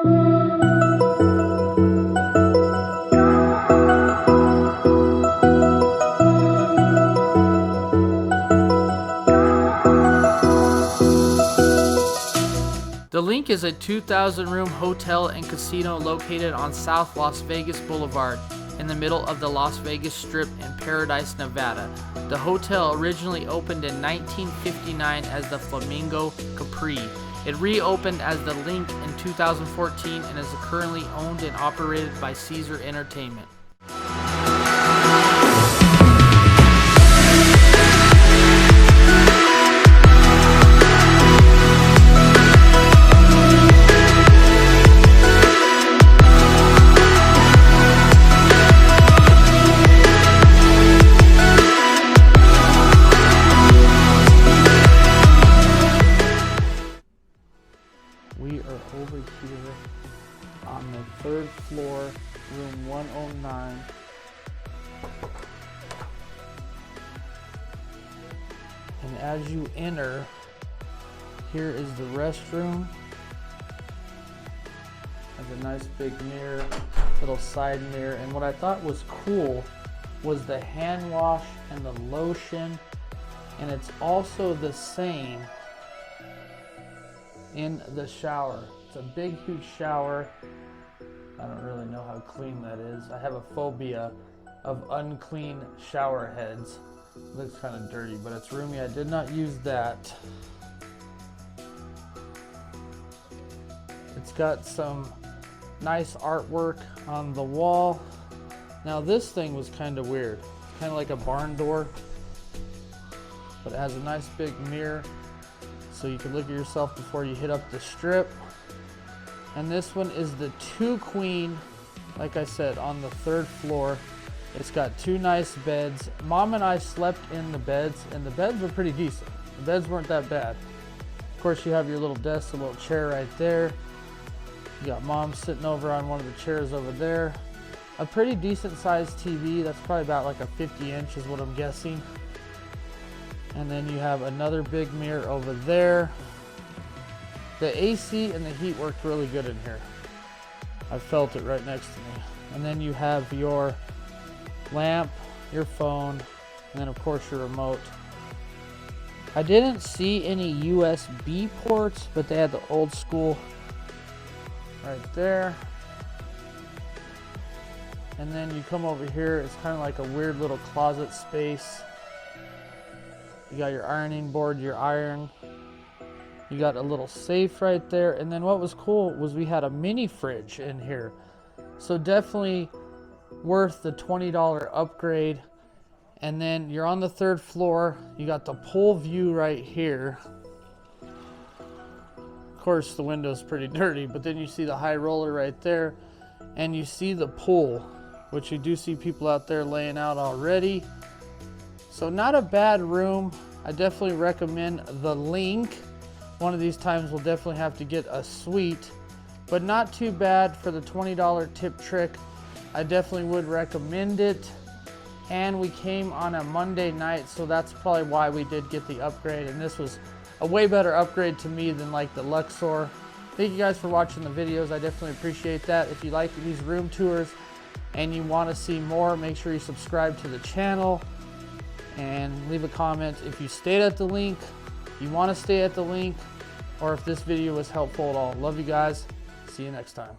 The Linq is a 2,000-room hotel and casino located on South Las Vegas Boulevard in the middle of the Las Vegas Strip in Paradise, Nevada. The hotel originally opened in 1959 as the Flamingo Capri. It reopened as the Linq in 2014 and is currently owned and operated by Caesar Entertainment. We are over here on the 3rd floor, room 109. And as you enter, here is the restroom. Has a nice big mirror, little side mirror. And what I thought was cool was the hand wash and the lotion. And it's also the same in the shower. It's a big, huge shower. I don't really know how clean that is. I have a phobia of unclean shower heads. It looks kind of dirty, but it's roomy. I did not use that. It's got some nice artwork on the wall. Now this thing was kind of weird. It's kind of like a barn door, but it has a nice big mirror, so you can look at yourself before you hit up the strip. And this one is the 2 queen, like I said, on the 3rd floor. It's got 2 nice beds. Mom and I slept in the beds, and the beds were pretty decent. The beds weren't that bad. Of course, you have your little desk, a little chair right there. You got Mom sitting over on one of the chairs over there. A pretty decent sized TV. That's probably about like a 50-inch is what I'm guessing. And then you have another big mirror over there. The AC and the heat worked really good in here. I felt it right next to me. And then you have your lamp, your phone, and then of course your remote. I didn't see any USB ports, but they had the old school right there. And then you come over here, it's kind of like a weird little closet space. You got your ironing board, your iron. You got a little safe right there. And then what was cool was we had a mini fridge in here. So definitely worth the $20 upgrade. And then you're on the 3rd floor. You got the pool view right here. Of course, the window's pretty dirty, but then you see the high roller right there. And you see the pool, which you do see people out there laying out already. So not a bad room. I definitely recommend the Linq. One of these times we'll definitely have to get a suite, but not too bad for the $20 tip trick. I definitely would recommend it. And we came on a Monday night, so that's probably why we did get the upgrade. And this was a way better upgrade to me than like the Luxor. Thank you guys for watching the videos. I definitely appreciate that. If you like these room tours and you want to see more, make sure you subscribe to the channel and leave a comment if you stayed at the Linq, you want to stay at the Linq, or if this video was helpful at all. Love you guys. See you next time.